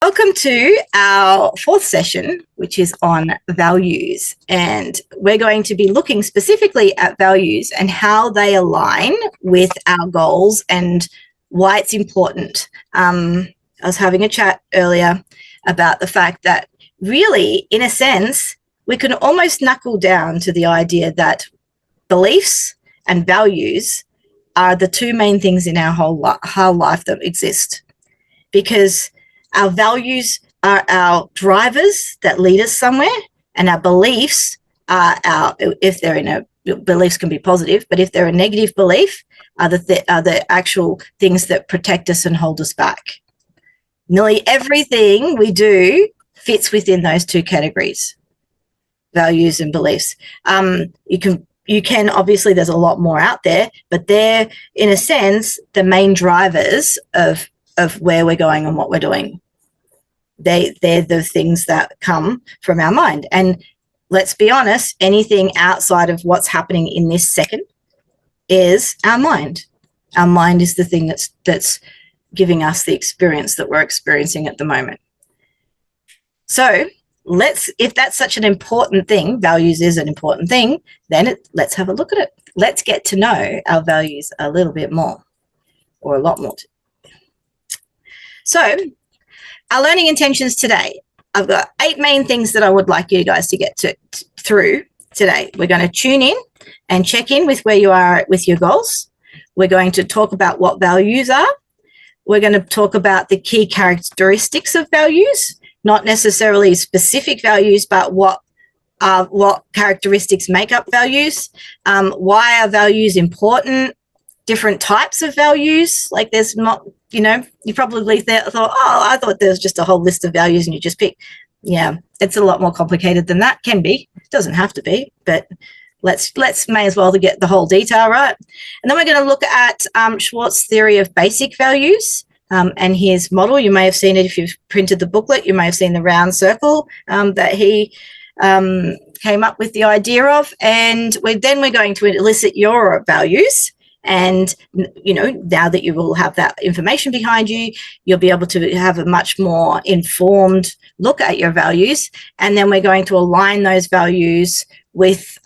Welcome to our fourth session, which is on values. And we're going to be looking specifically at values and how they align with our goals and why it's important. I was having a chat earlier about the fact that really, in a sense, we can almost knuckle down to the idea that beliefs and values are the two main things in our whole life that exist, because our values are our drivers that lead us somewhere, and our beliefs are beliefs can be positive, but if they're a negative belief, are the actual things that protect us and hold us back. Nearly everything we do fits within those two categories, values and beliefs. You can obviously, there's a lot more out there, but they're, in a sense, the main drivers of where we're going and what we're doing. They're the things that come from our mind. And let's be honest, anything outside of what's happening in this second is our mind. Our mind is the thing that's giving us the experience that we're experiencing at the moment. So if that's such an important thing, values is an important thing, then let's have a look at it. Let's get to know our values a little bit more, or a lot more. So our learning intentions today, I've got 8 main things that I would like you guys to get through today. We're going to tune in and check in with where you are with your goals. We're going to talk about what values are. We're going to talk about the key characteristics of values, not necessarily specific values, but what characteristics make up values, why are values important, different types of values. Like there's not, you probably thought, I thought there was just a whole list of values and you just pick. Yeah, it's a lot more complicated than that. Can be. It doesn't have to be, but let's may as well to get the whole detail right. And then we're going to look at Schwartz's theory of basic values and his model. You may have seen it if you've printed the booklet. You may have seen the round circle that he came up with the idea of. And we're going to elicit your values. And, now that you will have that information behind you, you'll be able to have a much more informed look at your values. And then we're going to align those values with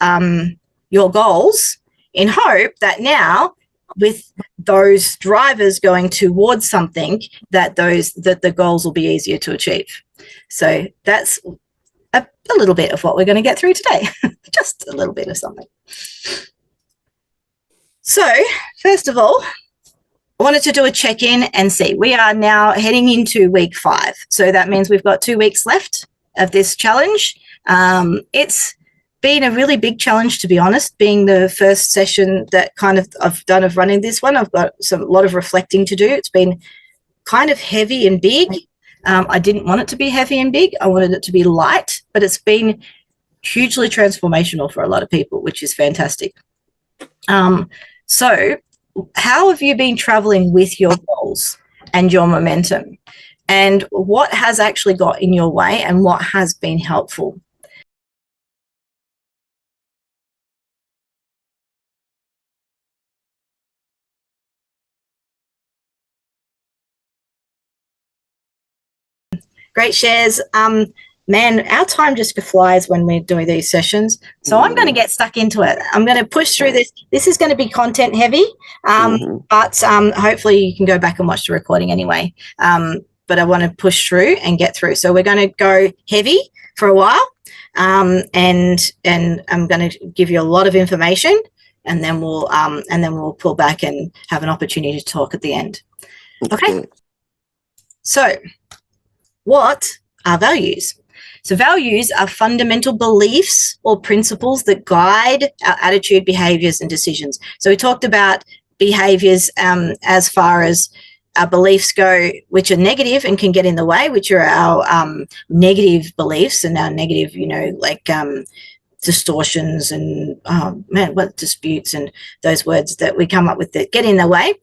your goals, in hope that now, with those drivers going towards something, that the goals will be easier to achieve. So that's a little bit of what we're going to get through today. Just a little bit of something. So, first of all, I wanted to do a check-in and see. We are now heading into week 5. So that means we've got 2 weeks left of this challenge. It's been a really big challenge, to be honest, being the first session that I've done of running this one. I've got a lot of reflecting to do. It's been kind of heavy and big. I didn't want it to be heavy and big. I wanted it to be light, but it's been hugely transformational for a lot of people, which is fantastic. So how have you been traveling with your goals and your momentum, and what has actually got in your way and what has been helpful? Great shares. Man, our time just flies when we're doing these sessions. So I'm going to get stuck into it. I'm going to push through this. This is going to be content heavy, but hopefully you can go back and watch the recording anyway. But I want to push through and get through. So we're going to go heavy for a while, and I'm going to give you a lot of information, and then we'll pull back and have an opportunity to talk at the end. Okay. So, what are values? So values are fundamental beliefs or principles that guide our attitude, behaviors, and decisions. So we talked about behaviors as far as our beliefs go, which are negative and can get in the way, which are our negative beliefs and our negative, distortions and disputes and those words that we come up with that get in the way.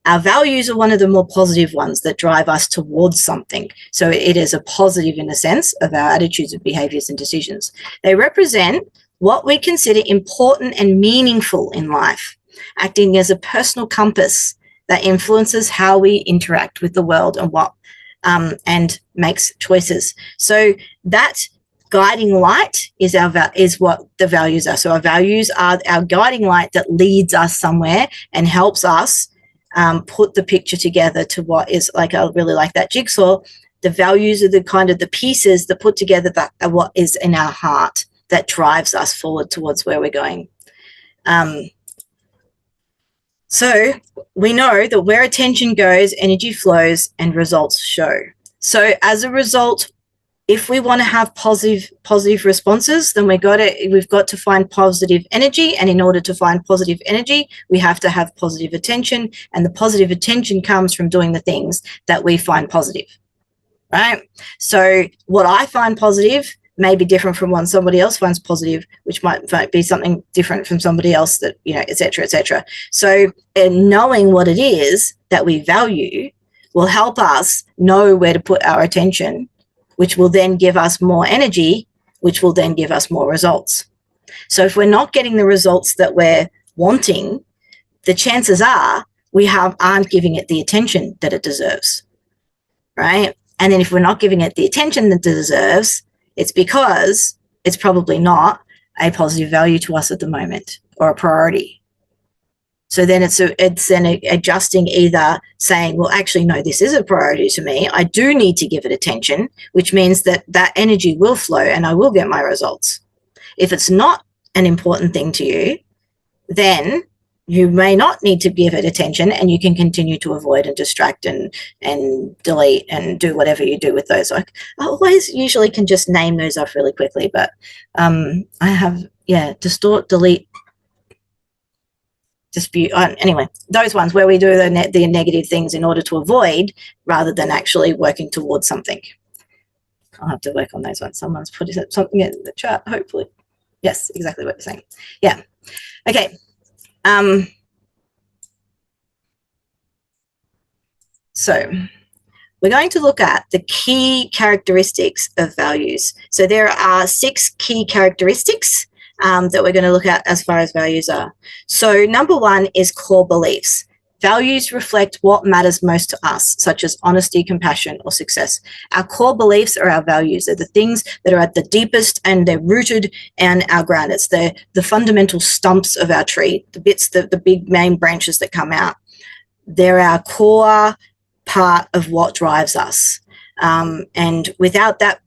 Our values are one of the more positive ones that drive us towards something. So it is a positive in the sense of our attitudes and behaviors and decisions. They represent what we consider important and meaningful in life, acting as a personal compass that influences how we interact with the world and what and makes choices. So that guiding light is what the values are. So our values are our guiding light that leads us somewhere and helps us put the picture together to what is like, I really like that jigsaw. The values are the kind of the pieces that put together that what is in our heart that drives us forward towards where we're going. So we know that where attention goes, energy flows and results show. So as a result, if we want to have positive responses, then we've got to find positive energy. And in order to find positive energy, we have to have positive attention. And the positive attention comes from doing the things that we find positive, right? So what I find positive may be different from what somebody else finds positive, which might be something different from somebody else, that, you know, et cetera, et cetera. So knowing what it is that we value will help us know where to put our attention, which will then give us more energy, which will then give us more results. So if we're not getting the results that we're wanting, the chances are we aren't giving it the attention that it deserves, right? And then if we're not giving it the attention that it deserves, it's because it's probably not a positive value to us at the moment or a priority. So then it's then adjusting, either saying, well, actually, no, this is a priority to me. I do need to give it attention, which means that that energy will flow and I will get my results. If it's not an important thing to you, then you may not need to give it attention and you can continue to avoid and distract and delete and do whatever you do with those. Like, I always usually can just name those off really quickly, but I have, distort, delete, dispute. Anyway, those ones where we do the negative things in order to avoid rather than actually working towards something. I'll have to work on those ones. Someone's put something in the chat, hopefully. Yes, exactly what you're saying. Yeah. Okay. So we're going to look at the key characteristics of values. So there are 6 key characteristics that we're going to look at as far as values are. So number 1 is core beliefs. Values reflect what matters most to us, such as honesty, compassion, or success. Our core beliefs are our values. They're the things that are at the deepest and they're rooted and our ground. It's the fundamental stumps of our tree, the bits, the big main branches that come out. They're our core part of what drives us. And without that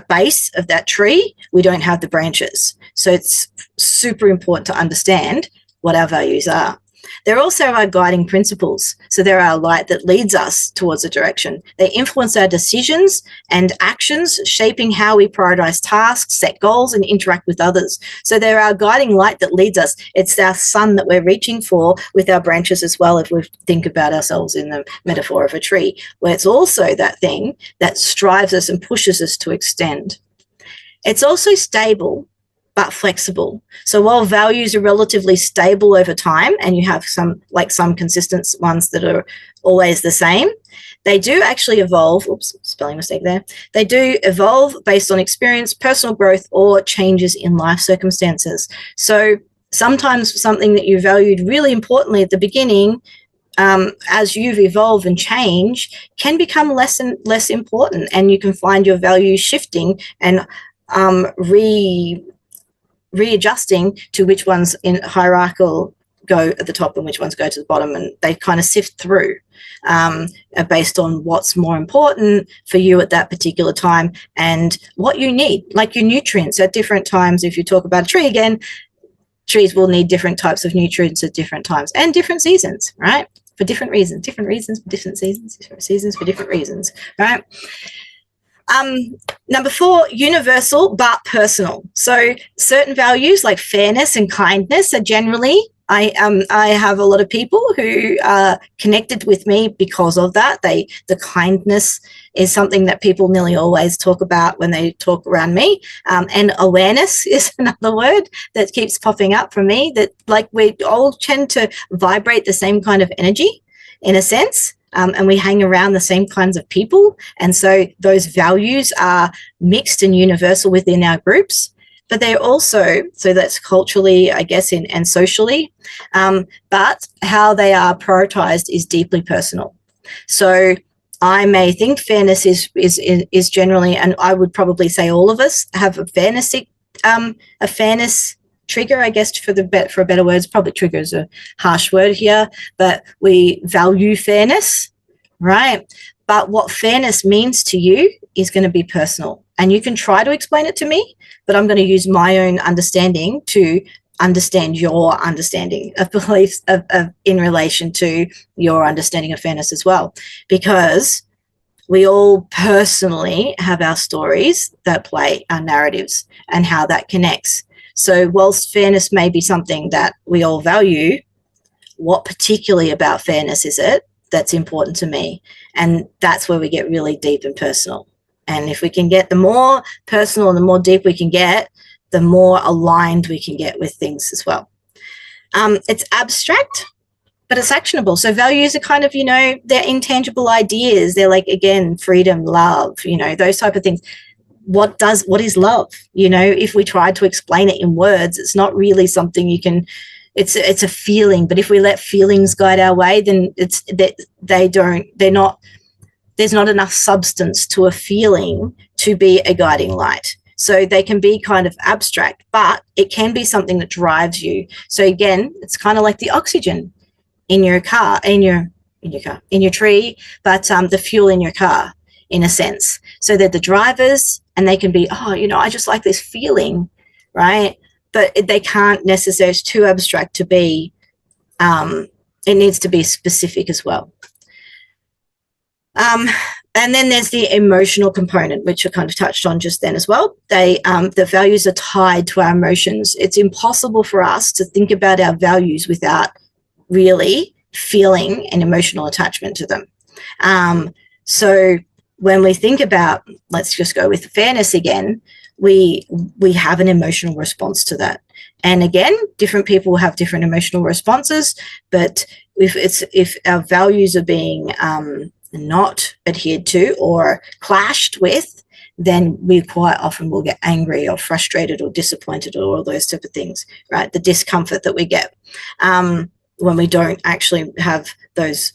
base of that tree, we don't have the branches. So it's super important to understand what our values are. They're also our guiding principles. So they're our light that leads us towards a direction. They influence our decisions and actions, shaping how we prioritize tasks, set goals, and interact with others. So they're our guiding light that leads us. It's our sun that we're reaching for with our branches as well, if we think about ourselves in the metaphor of a tree, where it's also that thing that strives us and pushes us to extend. It's also stable but flexible. So while values are relatively stable over time, and you have some consistent ones that are always the same, they do actually evolve. Oops, spelling mistake there. They do evolve based on experience, personal growth, or changes in life circumstances. So sometimes something that you valued really importantly at the beginning, as you've evolved and changed, can become less and less important, and you can find your values shifting and readjusting to which ones in hierarchical go at the top and which ones go to the bottom, and they kind of sift through based on what's more important for you at that particular time and what you need, like your nutrients at different times. If you talk about a tree again, trees will need different types of nutrients at different times and different seasons, right? For different reasons for different seasons for different reasons, right? Number 4, universal but personal. So certain values like fairness and kindness are generally, I have a lot of people who are connected with me because of that. The kindness is something that people nearly always talk about when they talk around me. And awareness is another word that keeps popping up for me, that like we all tend to vibrate the same kind of energy in a sense. And we hang around the same kinds of people. And so those values are mixed and universal within our groups, but they're also, so that's culturally, I guess, and socially, but how they are prioritized is deeply personal. So I may think fairness is generally, and I would probably say all of us have a fairness trigger, I guess, for a better words. Probably trigger is a harsh word here, but we value fairness, right? But what fairness means to you is going to be personal, and you can try to explain it to me, but I'm going to use my own understanding to understand your understanding of beliefs in relation to your understanding of fairness as well, because we all personally have our stories that play our narratives and how that connects. So whilst fairness may be something that we all value, what particularly about fairness is it that's important to me? And that's where we get really deep and personal. And if we can get, the more personal and the more deep we can get, the more aligned we can get with things as well. It's abstract, but it's actionable. So values are kind of, they're intangible ideas. They're like, again, freedom, love, those type of things. What is love? If we try to explain it in words, it's not really something you can, it's a feeling. But if we let feelings guide our way, then there's not enough substance to a feeling to be a guiding light. So they can be kind of abstract, but it can be something that drives you. So again, it's kind of like the oxygen in your car, in your tree, but the fuel in your car, in a sense. So they're the drivers, and they can be, I just like this feeling, right? But they can't necessarily, it's too abstract to be, it needs to be specific as well. And then there's the emotional component, which I kind of touched on just then as well. The values are tied to our emotions. It's impossible for us to think about our values without really feeling an emotional attachment to them. So when we think about, let's just go with fairness again, we have an emotional response to that. And again, different people have different emotional responses, but if our values are being not adhered to or clashed with, then we quite often will get angry or frustrated or disappointed or all those type of things, right? The discomfort that we get when we don't actually have those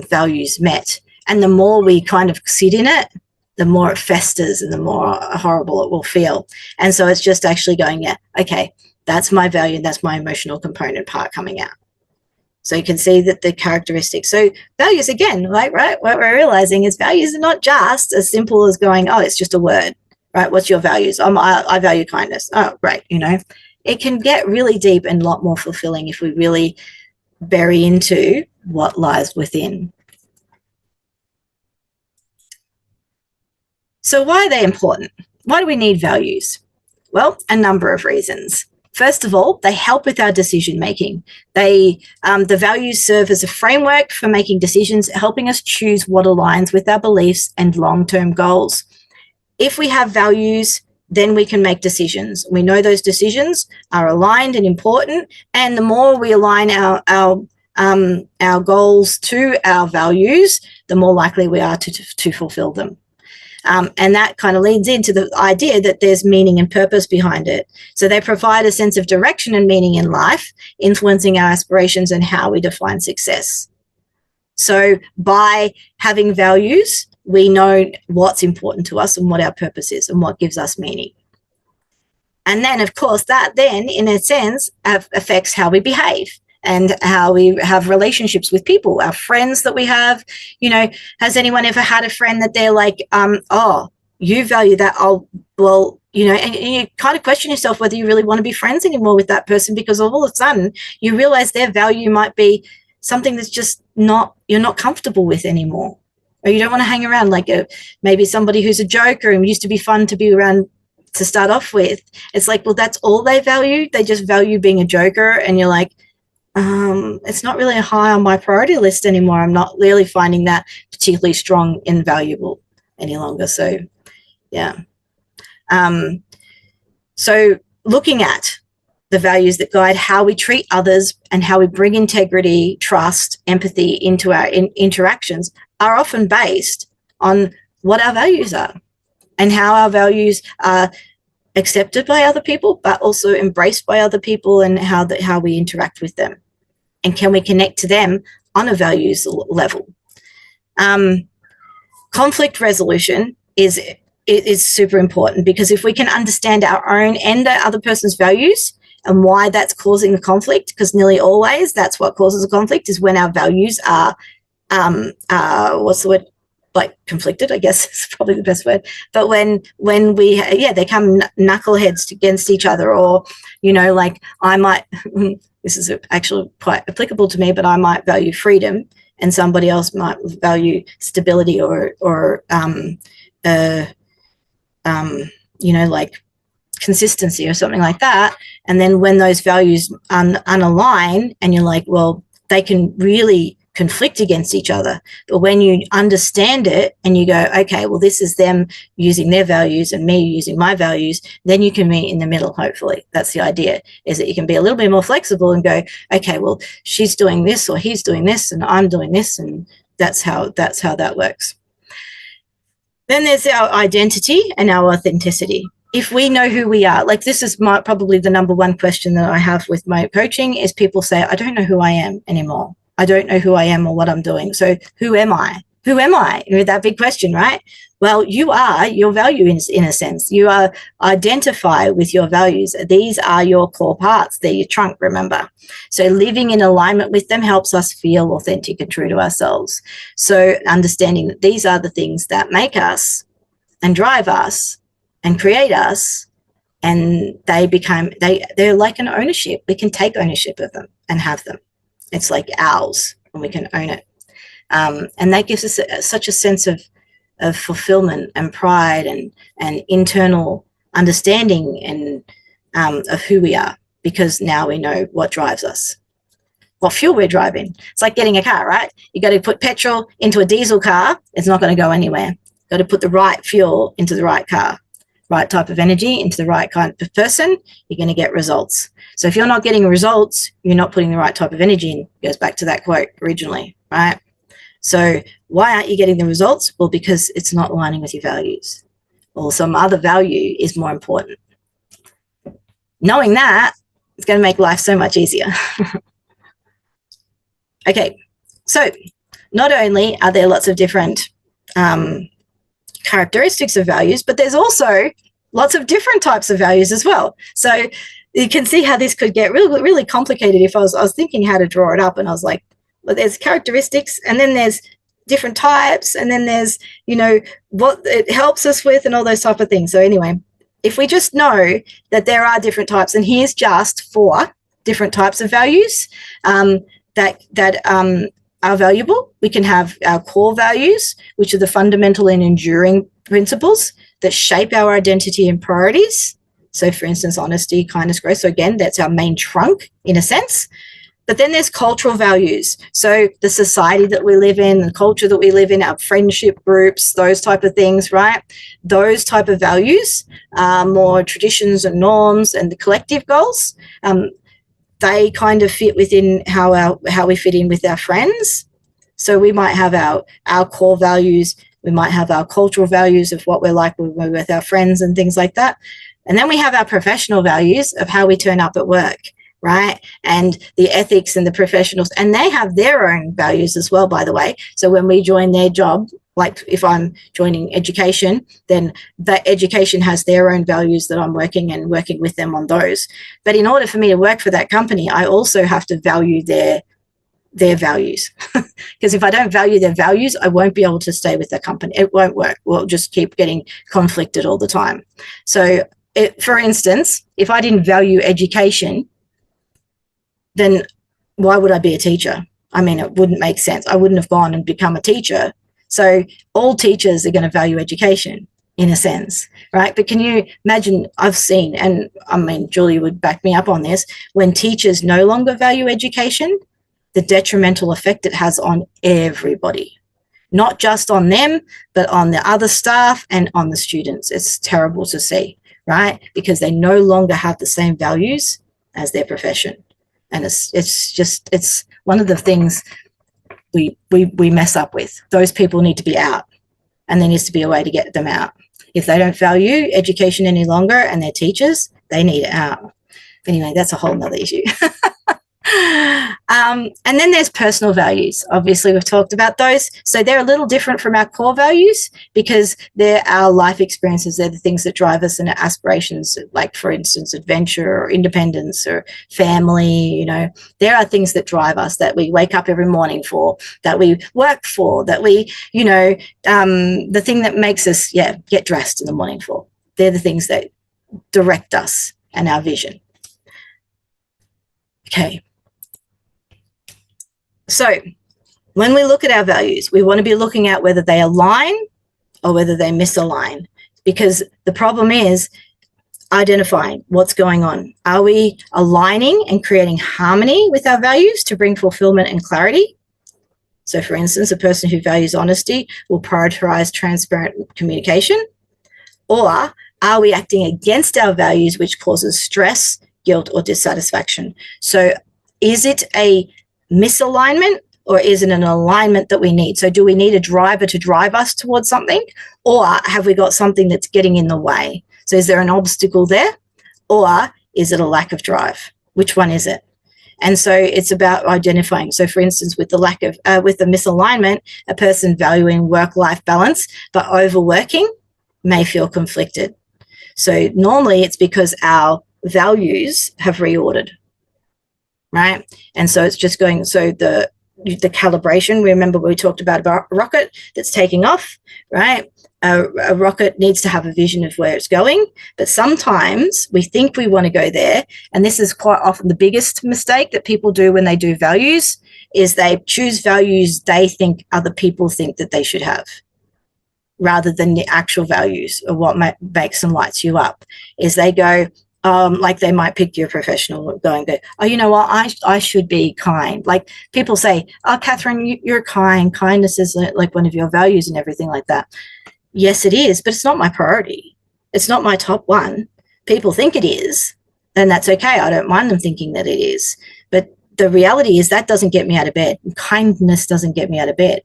values met. And the more we kind of sit in it, the more it festers and the more horrible it will feel. And so it's just actually going, yeah, okay, that's my value, that's my emotional component part coming out. So you can see that the characteristics. So values, again, right? What we're realizing is values are not just as simple as going, oh, it's just a word, right? What's your values? I value kindness. Oh, great. It can get really deep and a lot more fulfilling if we really bury into what lies within. So why are they important? Why do we need values? Well, a number of reasons. First of all, they help with our decision making. The values serve as a framework for making decisions, helping us choose what aligns with our beliefs and long-term goals. If we have values, then we can make decisions. We know those decisions are aligned and important, and the more we align our goals to our values, the more likely we are to fulfill them. And that kind of leads into the idea that there's meaning and purpose behind it. So they provide a sense of direction and meaning in life, influencing our aspirations and how we define success. So by having values, we know what's important to us and what our purpose is and what gives us meaning. And then, of course, that then, in a sense, affects how we behave and how we have relationships with people, our friends that we have. Has anyone ever had a friend that they're like, oh, you value that? Oh, well, and you kind of question yourself whether you really want to be friends anymore with that person, because all of a sudden you realize their value might be something that's just you're not comfortable with anymore. Or you don't want to hang around like maybe somebody who's a joker and used to be fun to be around to start off with. It's like, well, that's all they value. They just value being a joker. And you're like, it's not really high on my priority list anymore. I'm not really finding that particularly strong and valuable any longer. So, yeah. So looking at the values that guide how we treat others and how we bring integrity, trust, empathy into our interactions are often based on what our values are and how our values are accepted by other people, but also embraced by other people, and how we interact with them. And can we connect to them on a values level? conflict resolution is super important, because if we can understand our own and the other person's values and why that's causing the conflict, because nearly always that's what causes a conflict, is when our values are what's the word, like conflicted, I guess is probably the best word. But when we they come knuckleheads against each other, or like I might this is actually quite applicable to me, but I might value freedom and somebody else might value stability or like consistency or something like that. And then when those values unalign, and you're like, well, they can really conflict against each other. But when you understand it and you go, okay, well, this is them using their values and me using my values, then you can meet in the middle, hopefully. That's the idea, is that you can be a little bit more flexible and go, okay, well, she's doing this or he's doing this and I'm doing this, and that's how that works. Then there's our identity and our authenticity. If we know who we are, like this is probably the number one question that I have with my coaching, is people say, I don't know who I am anymore. I don't know who I am or what I'm doing. So who am I? Who am I? That big question, right? Well, you are your value in a sense. You are identify with your values. These are your core parts. They're your trunk, remember. So living in alignment with them helps us feel authentic and true to ourselves. So understanding that these are the things that make us and drive us and create us, and they're like an ownership. We can take ownership of them and have them. It's like ours, and we can own it. And that gives us such a sense of fulfillment and pride and internal understanding and of who we are, because now we know what drives us, what fuel we're driving. It's like getting a car, right? You got to put petrol into a diesel car. It's not going to go anywhere. You got to put the right fuel into the right car, right type of energy into the right kind of person. You're going to get results. So if you're not getting results, you're not putting the right type of energy in. It goes back to that quote originally, right? So why aren't you getting the results? Well, because it's not aligning with your values, or some other value is more important. Knowing that, it's going to make life so much easier. Okay, so not only are there lots of different characteristics of values, but there's also lots of different types of values as well. So you can see how this could get really, really complicated. If I was thinking how to draw it up, and I was like, well, there's characteristics, and then there's different types, and then there's, what it helps us with and all those type of things. So anyway, if we just know that there are different types, and here's just 4 different types of values that are valuable. We can have our core values, which are the fundamental and enduring principles that shape our identity and priorities. So for instance, honesty, kindness, grace. So again, that's our main trunk in a sense. But then there's cultural values. So the society that we live in, the culture that we live in, our friendship groups, those type of things, right? Those type of values are more traditions and norms and the collective goals. They kind of fit within how we fit in with our friends. So we might have our core values. We might have our cultural values of what we're like when we're with our friends and things like that. And then we have our professional values of how we turn up at work, right? And the ethics and the professionals, and they have their own values as well, by the way. So when we join their job, like if I'm joining education, then that education has their own values that I'm working with them on those. But in order for me to work for that company, I also have to value their values. Because if I don't value their values, I won't be able to stay with that company. It won't work. We'll just keep getting conflicted all the time. So for instance, if I didn't value education, then why would I be a teacher? I mean, it wouldn't make sense. I wouldn't have gone and become a teacher. So all teachers are going to value education in a sense, right? But can you imagine, I've seen, and I mean, Julie would back me up on this, when teachers no longer value education, the detrimental effect it has on everybody, not just on them, but on the other staff and on the students. It's terrible to see, right? Because they no longer have the same values as their profession. And it's one of the things we mess up with. Those people need to be out, and there needs to be a way to get them out. If they don't value education any longer and they're teachers, they need it out. Anyway, that's a whole nother issue. And then there's personal values. Obviously, we've talked about those. So they're a little different from our core values because they're our life experiences. They're the things that drive us and our aspirations, like, for instance, adventure or independence or family. You know, there are things that drive us, that we wake up every morning for, that we work for, that we, you know, the thing that makes us, get dressed in the morning for. They're the things that direct us and our vision. Okay. So when we look at our values, we want to be looking at whether they align or whether they misalign, because the problem is identifying what's going on. Are we aligning and creating harmony with our values to bring fulfillment and clarity? So, for instance, a person who values honesty will prioritize transparent communication. Or are we acting against our values, which causes stress, guilt, or dissatisfaction? So is it a misalignment or is it an alignment that we need? So do we need a driver to drive us towards something, or have we got something that's getting in the way? So is there an obstacle there, or is it a lack of drive? Which one is it? And so it's about identifying. So for instance, with the with the misalignment, a person valuing work-life balance but overworking may feel conflicted. So normally it's because our values have reordered, right? And so it's just going, so the calibration, remember we talked about a rocket that's taking off, right? A rocket needs to have a vision of where it's going, but sometimes we think we want to go there, and this is quite often the biggest mistake that people do when they do values, is they choose values they think other people think that they should have, rather than the actual values or what makes and lights you up. Is they go, like they might pick your professional, going, oh, you know what, I should be kind. Like people say, oh, Catherine, you're kind. Kindness is like one of your values and everything like that. Yes, it is, but it's not my priority. It's not my top one. People think it is, and that's okay. I don't mind them thinking that it is. But the reality is that doesn't get me out of bed. Kindness doesn't get me out of bed,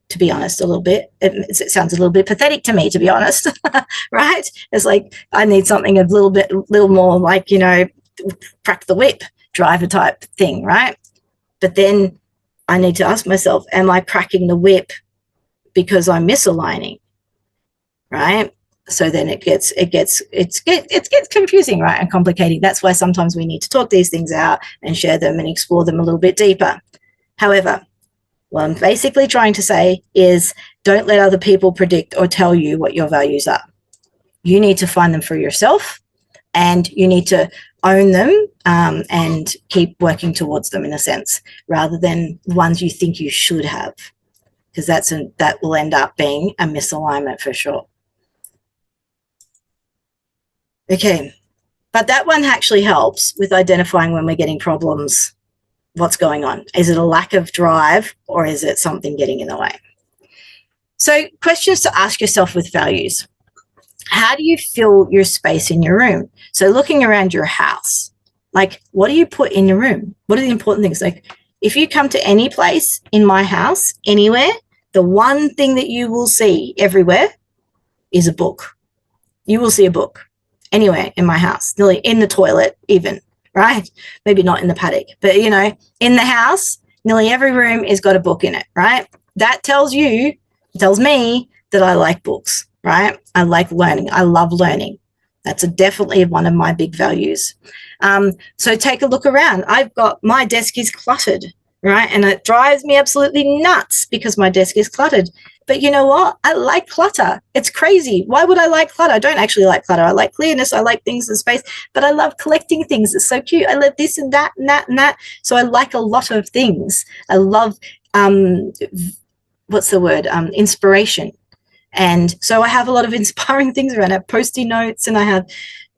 to be honest, a little bit. It sounds a little bit pathetic to me, to be honest, right? It's like I need something a little more like, you know, crack the whip driver type thing, right? But then I need to ask myself, am I cracking the whip because I'm misaligning, right? So then it gets confusing, right, and complicating. That's why sometimes we need to talk these things out and share them and explore them a little bit deeper. However, what I'm basically trying to say is don't let other people predict or tell you what your values are. You need to find them for yourself, and you need to own them and keep working towards them, in a sense, rather than ones you think you should have, because that will end up being a misalignment for sure. Okay, but that one actually helps with identifying when we're getting problems. What's going on? Is it a lack of drive, or is it something getting in the way? So questions to ask yourself with values. How do you fill your space in your room? So looking around your house, like what do you put in your room? What are the important things? Like if you come to any place in my house, anywhere, the one thing that you will see everywhere is a book. You will see a book anywhere in my house, nearly in the toilet even, right? Maybe not in the paddock, but, you know, in the house, nearly every room has got a book in it, right? That tells me that I like books, right? I like learning. I love learning. That's definitely one of my big values. So take a look around. My desk is cluttered, right? And it drives me absolutely nuts because my desk is cluttered. But you know what? I like clutter. It's crazy. Why would I like clutter? I don't actually like clutter. I like clearness. I like things in space, but I love collecting things. It's so cute. I love this and that and that and that. So I like a lot of things. I love, inspiration. And so I have a lot of inspiring things around. I have Post-it notes, and I have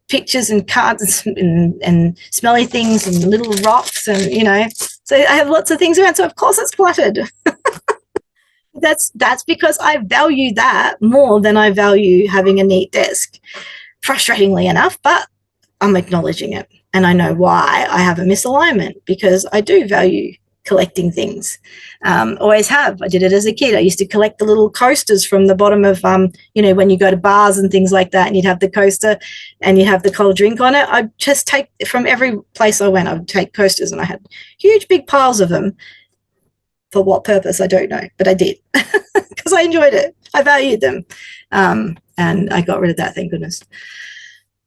pictures and cards and smelly things and little rocks, and, you know, so I have lots of things around. So of course it's cluttered. That's because I value that more than I value having a neat desk, frustratingly enough, but I'm acknowledging it. And I know why I have a misalignment, because I do value collecting things. Always have. I did it as a kid. I used to collect the little coasters from the bottom of, when you go to bars and things like that, and you'd have the coaster and you have the cold drink on it. I'd just take from every place I went, I would take coasters, and I had huge big piles of them. For what purpose, I don't know, but I did because I enjoyed it. I valued them. And I got rid of that, thank goodness.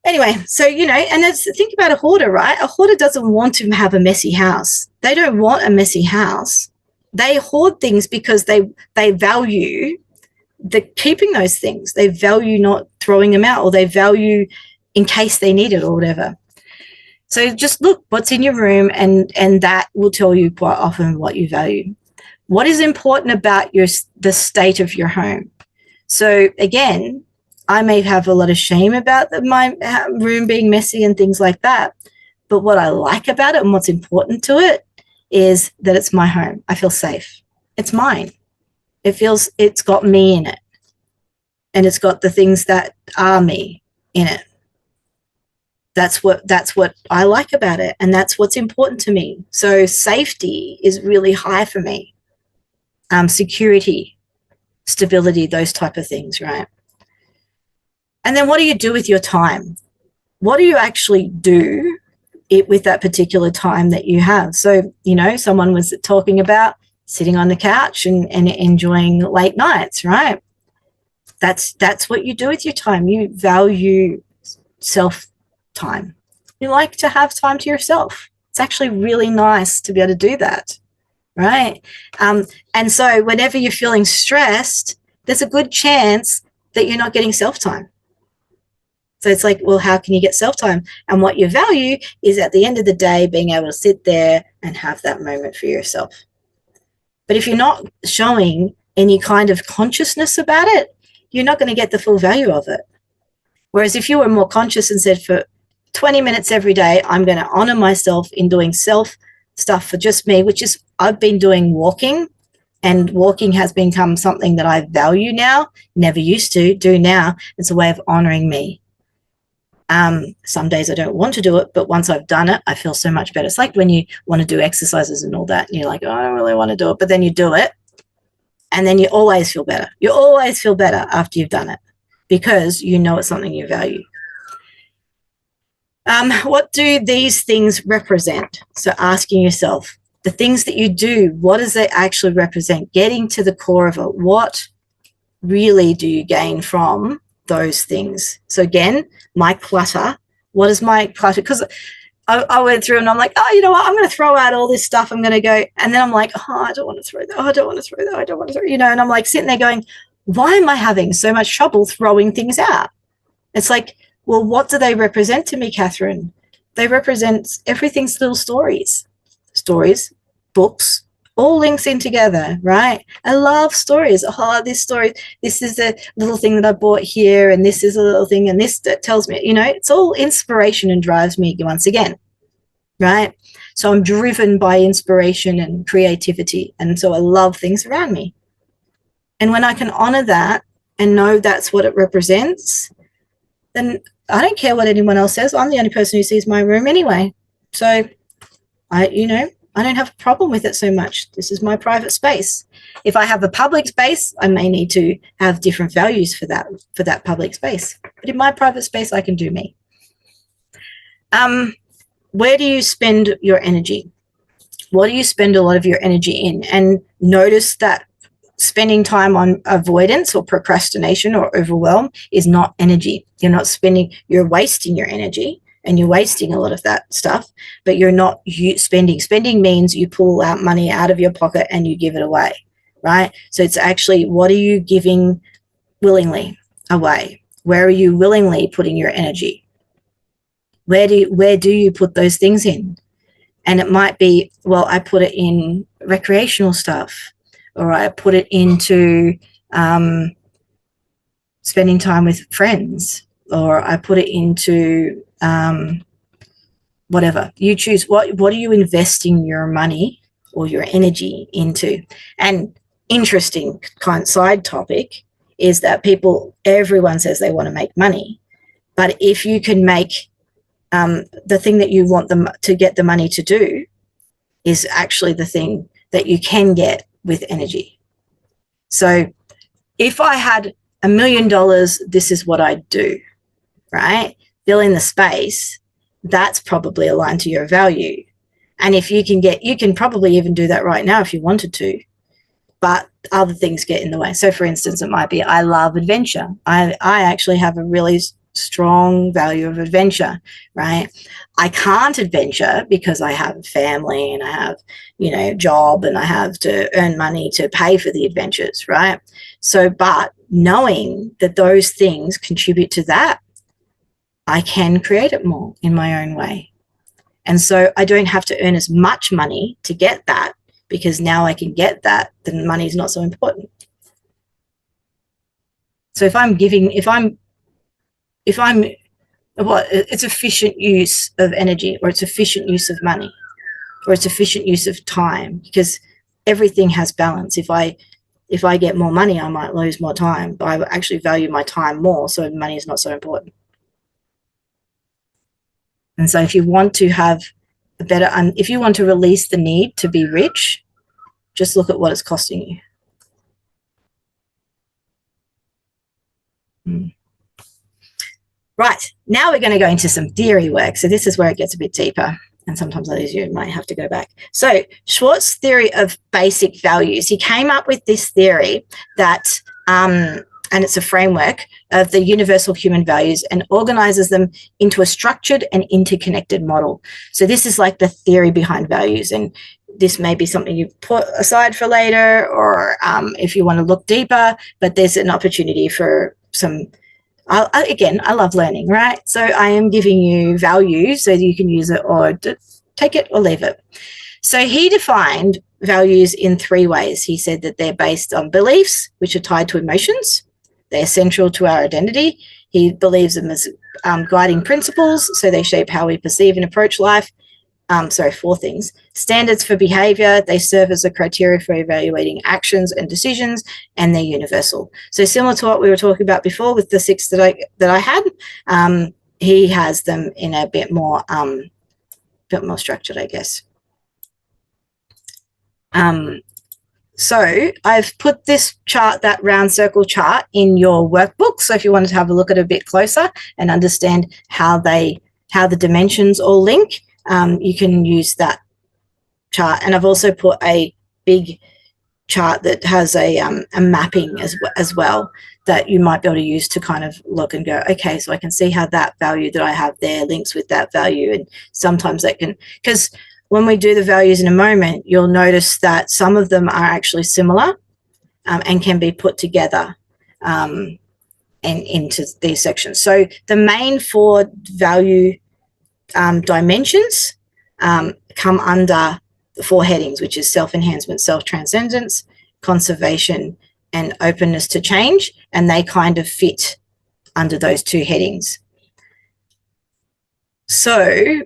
Anyway, so, and think about a hoarder, right? A hoarder doesn't want to have a messy house. They don't want a messy house. They hoard things because they value keeping those things. They value not throwing them out, or they value in case they need it or whatever. So just look what's in your room, and that will tell you quite often what you value. What is important about the state of your home? So again, I may have a lot of shame about my room being messy and things like that. But what I like about it and what's important to it is that it's my home. I feel safe. It's mine. It's got me in it. And it's got the things that are me in it. That's what I like about it. And that's what's important to me. So safety is really high for me. Security, stability, those type of things, right? And then what do you do with your time? What do you actually do with that particular time that you have? So, someone was talking about sitting on the couch and enjoying late nights, right? That's what you do with your time. You value self-time. You like to have time to yourself. It's actually really nice to be able to do that, right? And so whenever you're feeling stressed, there's a good chance that you're not getting self-time. So it's like, well, how can you get self-time? And what you value is at the end of the day, being able to sit there and have that moment for yourself. But if you're not showing any kind of consciousness about it, you're not going to get the full value of it. Whereas if you were more conscious and said, for 20 minutes every day, I'm going to honor myself in doing self stuff for just me, which is I've been doing walking, and walking has become something that I value now, never used to do now. It's a way of honoring me. Some days I don't want to do it, but once I've done it, I feel so much better. It's like when you want to do exercises and all that, and you're like, oh, I don't really want to do it, but then you do it, and then you always feel better. You always feel better after you've done it because you know it's something you value. What do these things represent? So asking yourself, the things that you do, what does it actually represent? Getting to the core of it. What really do you gain from those things? So again, my clutter, what is my clutter? Because I went through and I'm like, oh, you know what? I'm going to throw out all this stuff. I'm going to go. And then I'm like, oh, I don't want to throw that. Oh, I don't want to throw that. I don't want to throw, and I'm like sitting there going, why am I having so much trouble throwing things out? It's like, well, what do they represent to me, Catherine? They represent everything's little stories, books, all links in together, right? I love stories. Oh, this story, this is a little thing that I bought here, and this is a little thing, and this that tells me, it's all inspiration and drives me once again, right? So I'm driven by inspiration and creativity, and so I love things around me. And when I can honor that and know that's what it represents, then I don't care what anyone else says. I'm the only person who sees my room anyway. So I don't have a problem with it so much. This is my private space. If I have a public space, I may need to have different values for that public space. But in my private space, I can do me. Where do you spend your energy? What do you spend a lot of your energy in? And notice that spending time on avoidance or procrastination or overwhelm is not energy. You're wasting your energy. And you're wasting a lot of that stuff, but you're not spending. Spending means you pull out money out of your pocket and you give it away, right? So it's actually, what are you giving willingly away? Where are you willingly putting your energy? Where do you put those things in? And it might be, well, I put it in recreational stuff, or I put it into spending time with friends, or I put it into whatever. You choose. What are you investing your money or your energy into? And interesting kind of side topic is that everyone says they want to make money, but if you can make the thing that you want them to get the money to do, is actually the thing that you can get with energy. So if I had $1 million, this is what I'd do, right? Fill in the space. That's probably aligned to your value. And if you can probably even do that right now if you wanted to, but other things get in the way. So for instance, it might be, I love adventure. I actually have a really strong value of adventure, right? I can't adventure because I have family and I have, job, and I have to earn money to pay for the adventures, right? So, but knowing that those things contribute to that, I can create it more in my own way. And so I don't have to earn as much money to get that, because now I can get that, then money is not so important. So it's efficient use of energy, or it's efficient use of money, or it's efficient use of time, because everything has balance. If I get more money, I might lose more time, but I actually value my time more, so money is not so important. And so if you want to have if you want to release the need to be rich, just look at what it's costing you. Right, now we're going to go into some theory work. So this is where it gets a bit deeper, and sometimes you might have to go back. So Schwartz's theory of basic values, he came up with this theory that, and it's a framework of the universal human values, and organizes them into a structured and interconnected model. So this is like the theory behind values, and this may be something you put aside for later, or if you want to look deeper, but there's an opportunity for some. I love learning, right? So I am giving you values so that you can use it or take it or leave it. So he defined values in 3 ways. He said that they're based on beliefs, which are tied to emotions. They're central to our identity. He believes them as guiding principles, so they shape how we perceive and approach life. 4 things. Standards for behavior, they serve as a criteria for evaluating actions and decisions, and they're universal. So similar to what we were talking about before with the 6 that I had, he has them in a bit more structured, I guess. So I've put this chart, that round circle chart, in your workbook. So if you wanted to have a look at it a bit closer and understand how the dimensions all link, you can use that chart. And I've also put a big chart that has a mapping as well, that you might be able to use to kind of look and go, okay, so I can see how that value that I have there links with that value. And sometimes that can, because when we do the values in a moment, you'll notice that some of them are actually similar and can be put together and into these sections. So the main 4 value dimensions come under the 4 headings, which is self-enhancement, self-transcendence, conservation, and openness to change, and they kind of fit under those 2 headings. So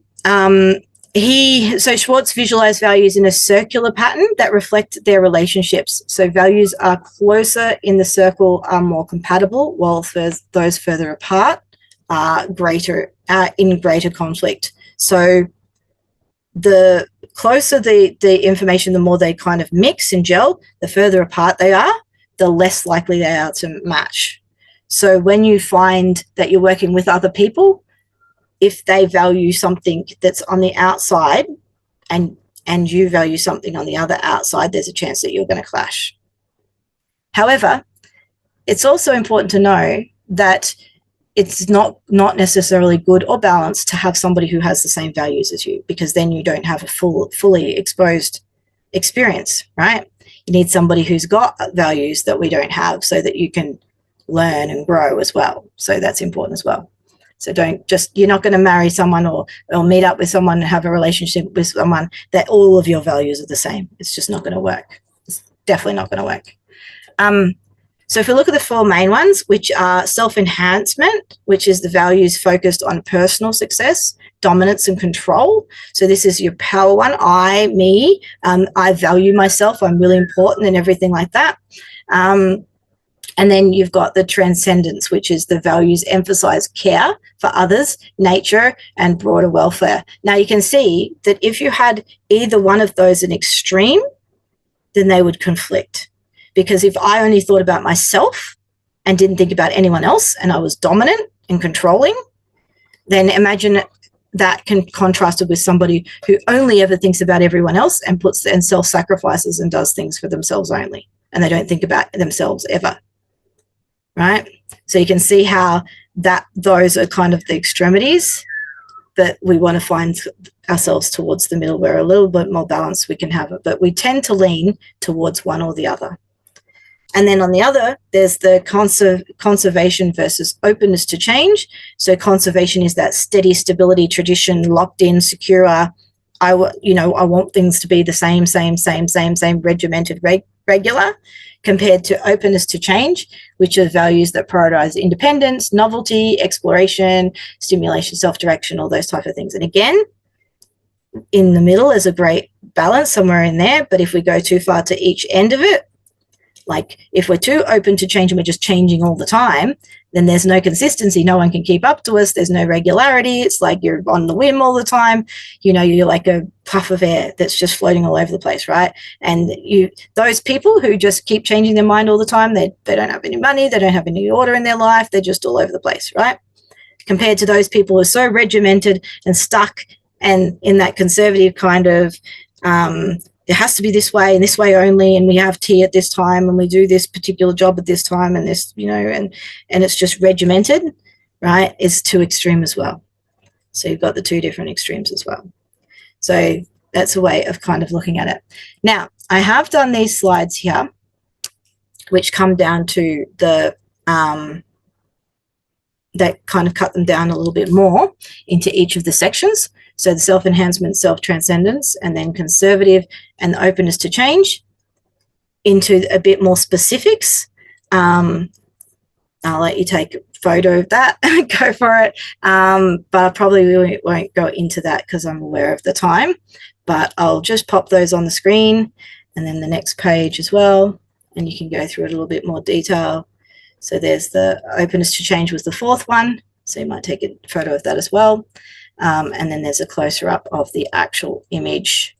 Schwartz visualized values in a circular pattern that reflect their relationships. So values are closer in the circle are more compatible, while those further apart are in greater conflict. So the closer the information, the more they kind of mix and gel. The further apart they are, the less likely they are to match. So when you find that you're working with other people, if they value something that's on the outside and you value something on the other outside, there's a chance that you're going to clash. However, it's also important to know that it's not necessarily good or balanced to have somebody who has the same values as you, because then you don't have a fully exposed experience, right? You need somebody who's got values that we don't have, so that you can learn and grow as well. So that's important as well. So you're not going to marry someone or meet up with someone and have a relationship with someone that all of your values are the same. It's just not going to work. It's definitely not going to work. So if we look at the 4 main ones, which are self-enhancement, which is the values focused on personal success, dominance and control. So this is your power one, me, I value myself, I'm really important and everything like that. And then you've got the transcendence, which is the values emphasize care for others, nature, and broader welfare. Now you can see that if you had either one of those an extreme, then they would conflict. Because if I only thought about myself and didn't think about anyone else, and I was dominant and controlling, then imagine that can contrasted with somebody who only ever thinks about everyone else and self-sacrifices and does things for themselves only, and they don't think about themselves ever. Right? So you can see how those are kind of the extremities, but we want to find ourselves towards the middle where a little bit more balance we can have it, but we tend to lean towards one or the other. And then on the other, there's the conservation versus openness to change. So conservation is that steady stability, tradition, locked in, secure. I want things to be the same, regimented, regular, compared to openness to change, which are values that prioritize independence, novelty, exploration, stimulation, self-direction, all those type of things. And again, in the middle is a great balance somewhere in there. But if we go too far to each end of it, like if we're too open to change and we're just changing all the time, then there's no consistency. No one can keep up to us. There's no regularity. It's like you're on the whim all the time. You're like a puff of air that's just floating all over the place, right? And those people who just keep changing their mind all the time, they don't have any money. They don't have any order in their life. They're just all over the place, right? Compared to those people who are so regimented and stuck and in that conservative kind of, it has to be this way and this way only, and we have tea at this time and we do this particular job at this time and this, and it's just regimented, right, is too extreme as well. So you've got the two different extremes as well. So that's a way of kind of looking at it. Now, I have done these slides here, which come down to the, that kind of cut them down a little bit more into each of the sections. So the self-enhancement, self-transcendence, and then conservative and the openness to change into a bit more specifics. I'll let you take a photo of that and go for it. But I probably won't go into that because I'm aware of the time. But I'll just pop those on the screen and then the next page as well. And you can go through it a little bit more detail. So there's the openness to change was the fourth one. So you might take a photo of that as well. And then there's a closer up of the actual image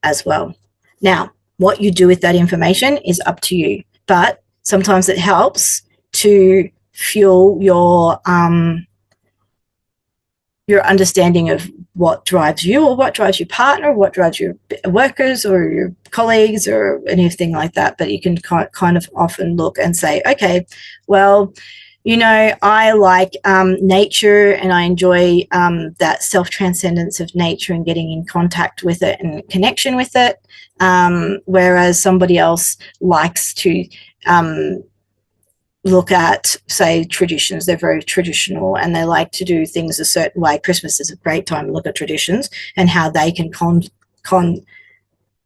as well. Now, what you do with that information is up to you, but sometimes it helps to fuel your understanding of what drives you or what drives your partner, or what drives your workers or your colleagues or anything like that. But you can kind of often look and say, okay, well, I like nature and I enjoy that self-transcendence of nature and getting in contact with it and connection with it, whereas somebody else likes to look at, say, traditions. They're very traditional and they like to do things a certain way. Christmas is a great time to look at traditions and how they can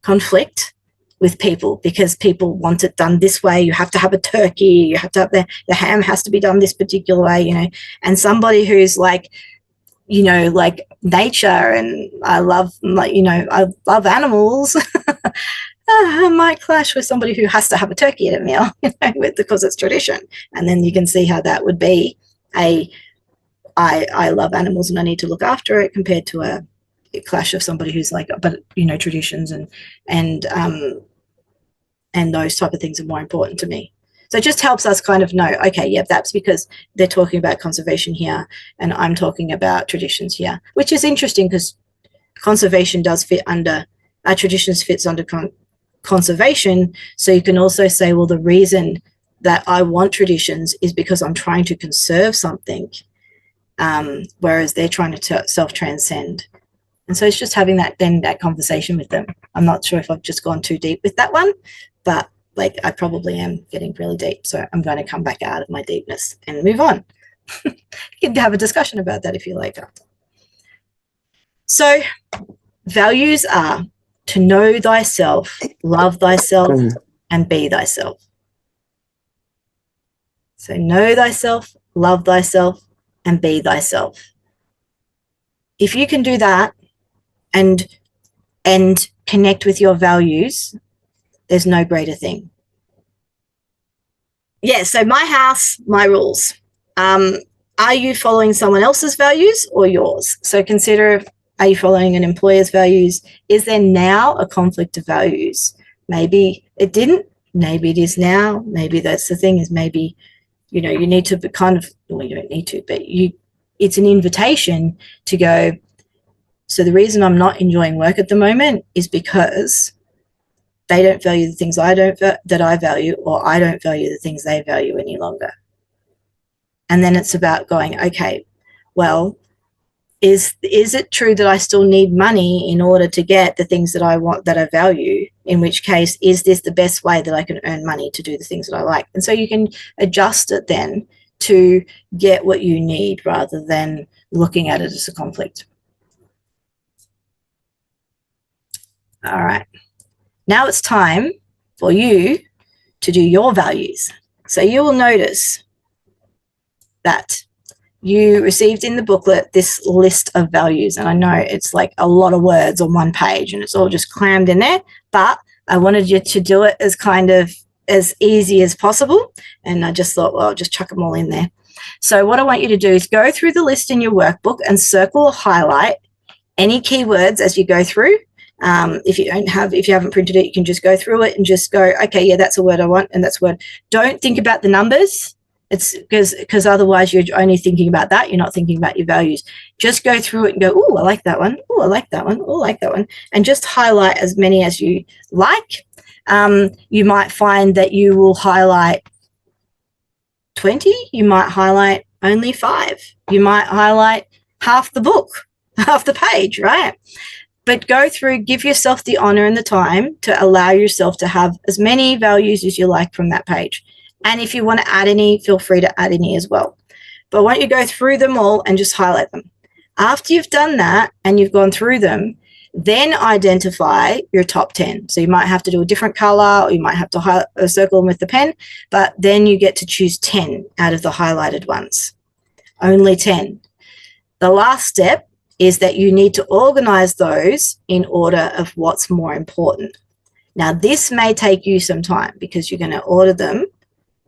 conflict with people, because people want it done this way. You have to have a turkey, you have to have the ham has to be done this particular way, and somebody who's like, like nature and I love animals might clash with somebody who has to have a turkey at a meal, because it's tradition. And then you can see how that would be I love animals and I need to look after it, compared to a clash of somebody who's like, but traditions and those type of things are more important to me. So it just helps us kind of know, okay, yeah, that's because they're talking about conservation here and I'm talking about traditions here, which is interesting because conservation does fit under, traditions fits under conservation. So you can also say, well, the reason that I want traditions is because I'm trying to conserve something, whereas they're trying to self-transcend. And so it's just having that conversation with them. I'm not sure if I've just gone too deep with that one, but like I probably am getting really deep. So I'm going to come back out of my deepness and move on. You can have a discussion about that if you like after. So values are to know thyself, love thyself, and be thyself. So know thyself, love thyself, and be thyself. If you can do that and connect with your values, there's no greater thing. yeah, so my house, my rules. Are you following someone else's values or yours? So consider, are you following an employer's values? Is there now a conflict of values? Maybe it didn't, maybe it is now. Maybe that's the thing, is maybe, you know, you need to kind of, well, you don't need to, but it's an invitation to go, so the reason I'm not enjoying work at the moment is because they don't value the things that I value, or I don't value the things they value any longer. And then it's about going, okay, well, is it true that I still need money in order to get the things that I want, that I value? In which case, is this the best way that I can earn money to do the things that I like? And so you can adjust it then to get what you need, rather than looking at it as a conflict. All right. Now it's time for you to do your values. So you will notice that you received in the booklet this list of values. And I know it's like a lot of words on one page and it's all just crammed in there, but I wanted you to do it as kind of as easy as possible. And I just thought, well, I'll just chuck them all in there. So what I want you to do is go through the list in your workbook and circle or highlight any keywords as you go through. If you haven't printed it, you can just go through it and just go, okay, yeah, that's a word I want, and that's a word. Don't think about the numbers. It's because otherwise you're only thinking about that. You're not thinking about your values. Just go through it and go, oh, I like that one. Oh, I like that one. Oh, I like that one. And just highlight as many as you like. You might find that you will highlight 20. You might highlight only 5. You might highlight half the book, half the page, right? But go through, give yourself the honor and the time to allow yourself to have as many values as you like from that page. And if you want to add any, feel free to add any as well. But I want you to go through them all and just highlight them. After you've done that and you've gone through them, then identify your top 10. So you might have to do a different color, or you might have to circle them with the pen, but then you get to choose 10 out of the highlighted ones. Only 10. The last step is that you need to organize those in order of what's more important. Now, this may take you some time because you're going to order them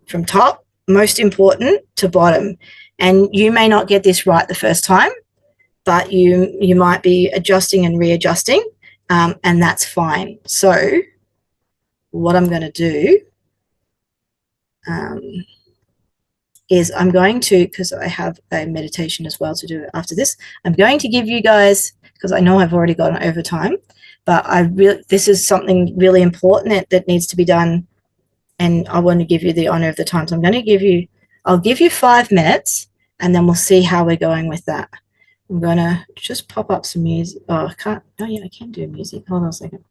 from top, most important, to bottom. And you may not get this right the first time, but you might be adjusting and readjusting, and that's fine. So what I'm going to do is I'm going to, because I have a meditation as well to do after this, I'm going to give you guys, because I know I've already gone over time, but this is something really important that needs to be done, and I want to give you the honor of the time. So I'll give you 5 minutes, and then we'll see how we're going with that. I'm going to just pop up some music. Oh, I can't. Oh, yeah, I can do music. Hold on a second.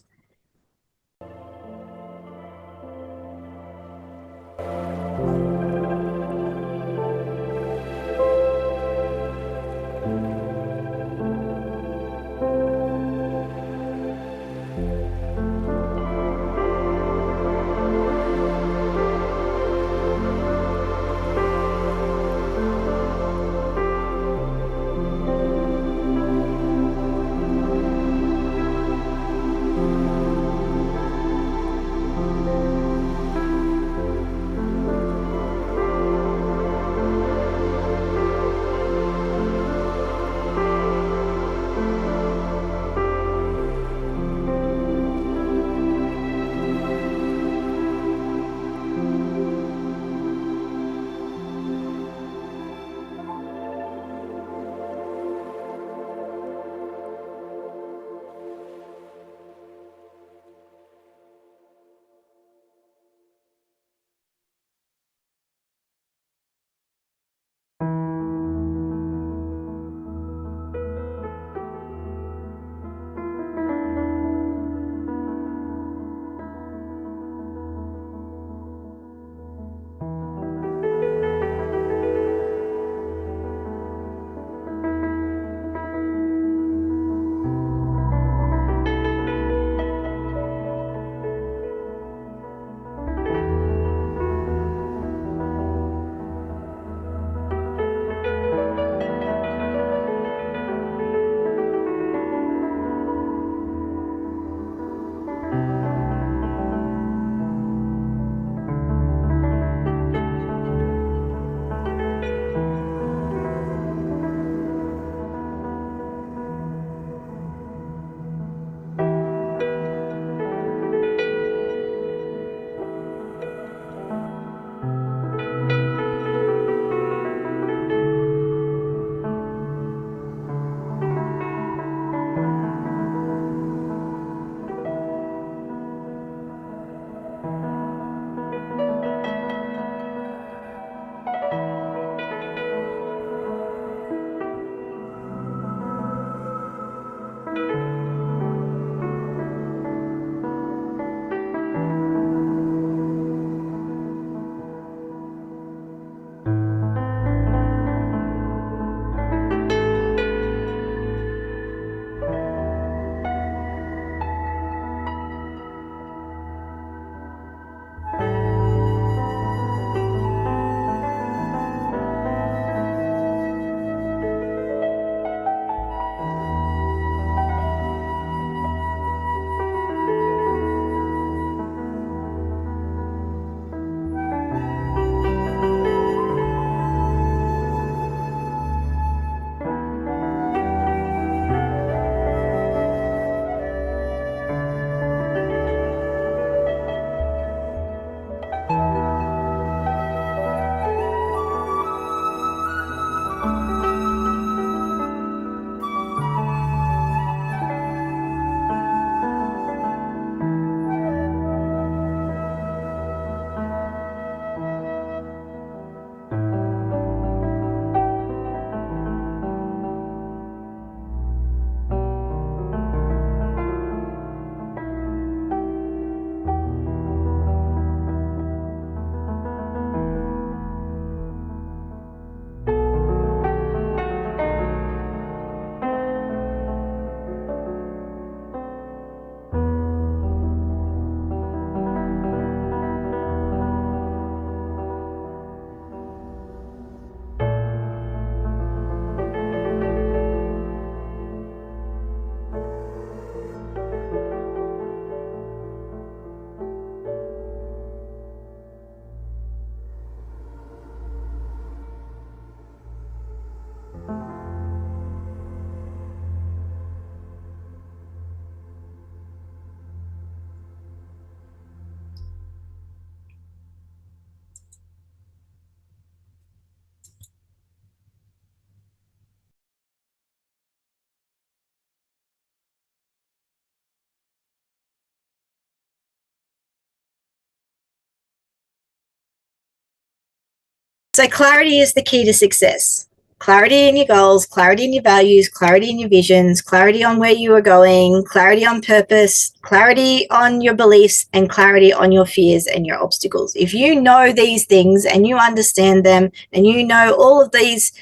So clarity is the key to success. Clarity in your goals, clarity in your values, clarity in your visions, clarity on where you are going, clarity on purpose, clarity on your beliefs, and clarity on your fears and your obstacles. If you know these things and you understand them and you know all of these,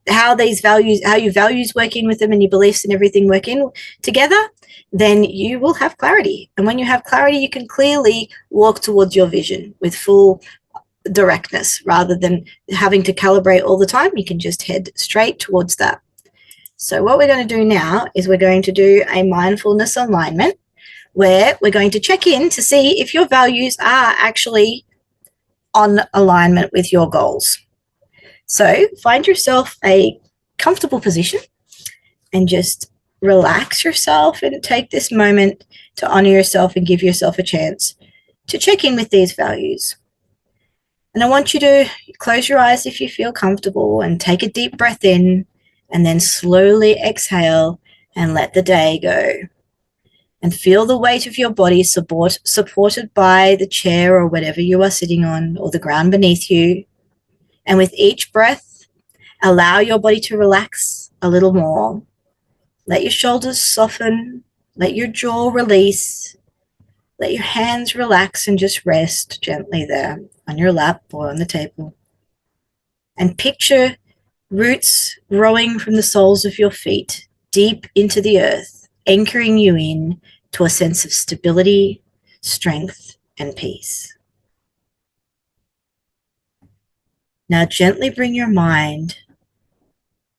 how your values work in with them and your beliefs and everything work in together, then you will have clarity. And when you have clarity, you can clearly walk towards your vision with full directness rather than having to calibrate all the time. You can just head straight towards that. So what we're going to do now is we're going to do a mindfulness alignment where we're going to check in to see if your values are actually on alignment with your goals. So find yourself a comfortable position and just relax yourself and take this moment to honor yourself and give yourself a chance to check in with these values. And I want you to close your eyes if you feel comfortable and take a deep breath in and then slowly exhale and let the day go. And feel the weight of your body supported by the chair or whatever you are sitting on or the ground beneath you. And with each breath, allow your body to relax a little more. Let your shoulders soften, let your jaw release. Let your hands relax and just rest gently there on your lap or on the table. And picture roots growing from the soles of your feet deep into the earth, anchoring you in to a sense of stability, strength, and peace. Now gently bring your mind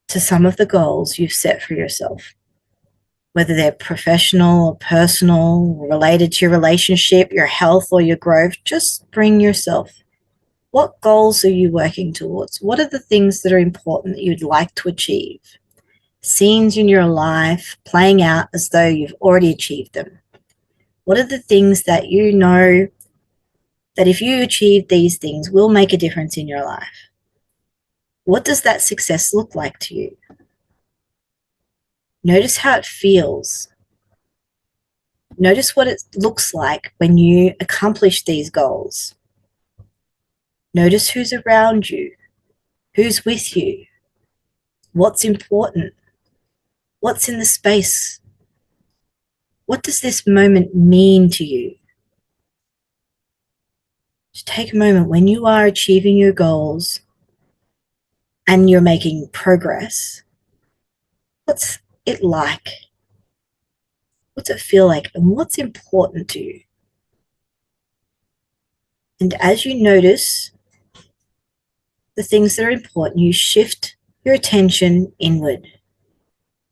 to some of the goals you've set for yourself. Whether they're professional or personal, related to your relationship, your health, or your growth, just bring yourself. What goals are you working towards? What are the things that are important that you'd like to achieve? Scenes in your life playing out as though you've already achieved them. What are the things that you know that if you achieve these things will make a difference in your life? What does that success look like to you? Notice how it feels. Notice what it looks like when you accomplish these goals. Notice who's around you, who's with you, what's important, what's in the space. What does this moment mean to you? Just take a moment when you are achieving your goals and you're making progress. What's it like? What's it feel like? And what's important to you? And as you notice the things that are important, you shift your attention inward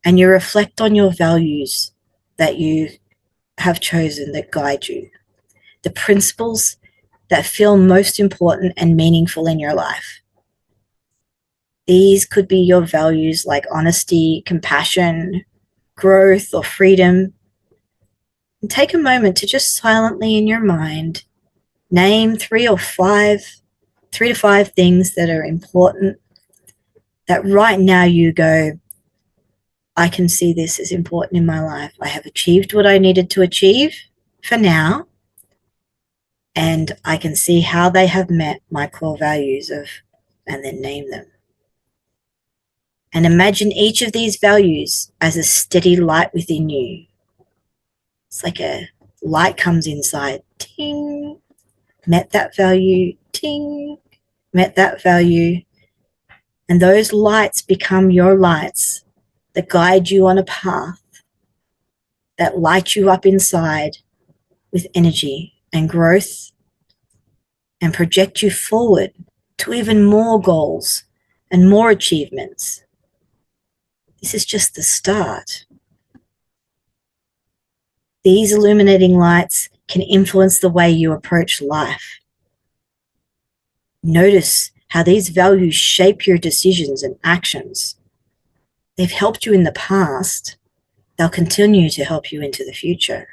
and you reflect on your values that you have chosen that guide you, the principles that feel most important and meaningful in your life. These could be your values like honesty, compassion, growth, or freedom. And take a moment to just silently in your mind name 3 to 5 things that are important that right now you go, I can see this as important in my life. I have achieved what I needed to achieve for now, and I can see how they have met my core values and then name them. And imagine each of these values as a steady light within you. It's like a light comes inside, ting, met that value, ting, met that value. And those lights become your lights that guide you on a path, that light you up inside with energy and growth and project you forward to even more goals and more achievements. This is just the start. These illuminating lights can influence the way you approach life. Notice how these values shape your decisions and actions. They've helped you in the past. They'll continue to help you into the future.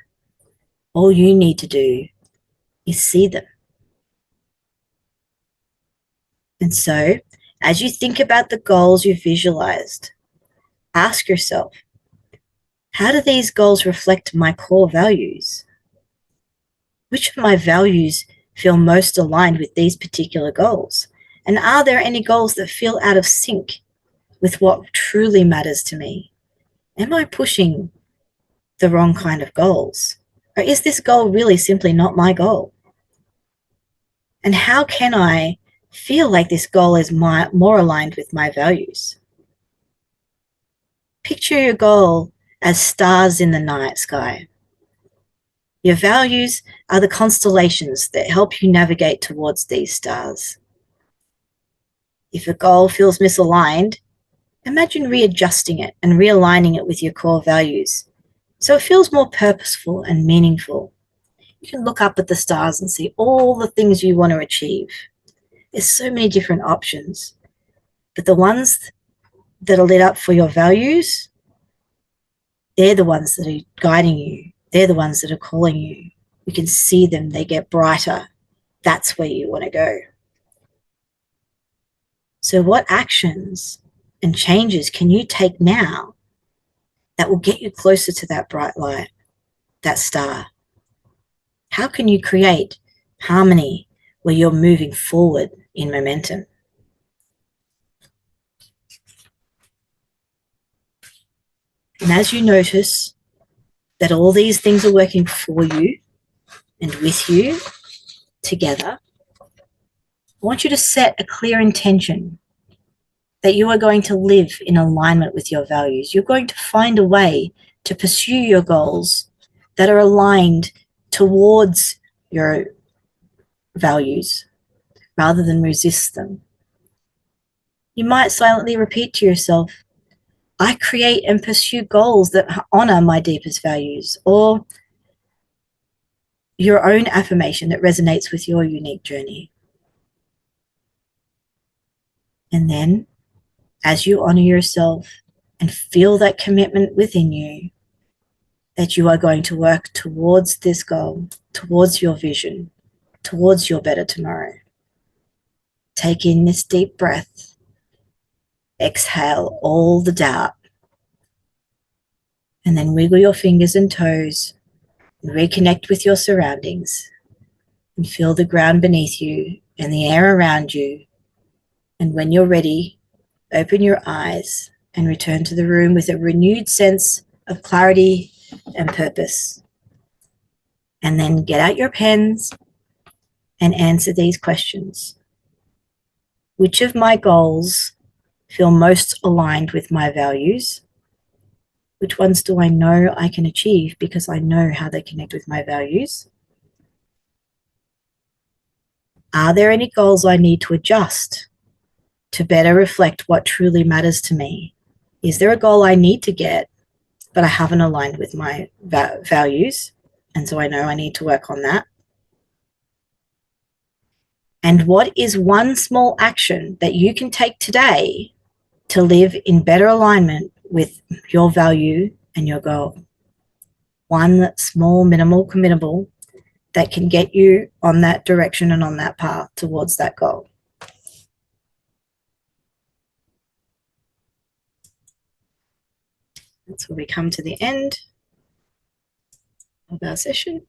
All you need to do is see them. And so, as you think about the goals you've visualized, ask yourself, how do these goals reflect my core values? Which of my values feel most aligned with these particular goals? And are there any goals that feel out of sync with what truly matters to me? Am I pushing the wrong kind of goals? Or is this goal really simply not my goal? And how can I feel like this goal is more aligned with my values? Picture your goal as stars in the night sky. Your values are the constellations that help you navigate towards these stars. If a goal feels misaligned, imagine readjusting it and realigning it with your core values so it feels more purposeful and meaningful. You can look up at the stars and see all the things you want to achieve. There's so many different options, but the ones that are lit up for your values, they're the ones that are guiding you. They're the ones that are calling you. You can see them, they get brighter. That's where you want to go. So what actions and changes can you take now that will get you closer to that bright light, that star? How can you create harmony where you're moving forward in momentum? And as you notice that all these things are working for you and with you together, I want you to set a clear intention that you are going to live in alignment with your values. You're going to find a way to pursue your goals that are aligned towards your values rather than resist them. You might silently repeat to yourself, I create and pursue goals that honor my deepest values, or your own affirmation that resonates with your unique journey. And then, as you honor yourself and feel that commitment within you, that you are going to work towards this goal, towards your vision, towards your better tomorrow. Take in this deep breath. Exhale all the doubt. And then wiggle your fingers and toes and reconnect with your surroundings and feel the ground beneath you and the air around you. And when you're ready, open your eyes and return to the room with a renewed sense of clarity and purpose. And then get out your pens and answer these questions. Which of my goals feel most aligned with my values? Which ones do I know I can achieve because I know how they connect with my values? Are there any goals I need to adjust to better reflect what truly matters to me? Is there a goal I need to get, but I haven't aligned with my values, and so I know I need to work on that? And what is one small action that you can take today to live in better alignment with your value and your goal? One small, minimal, committable that can get you on that direction and on that path towards that goal. That's where we come to the end of our session.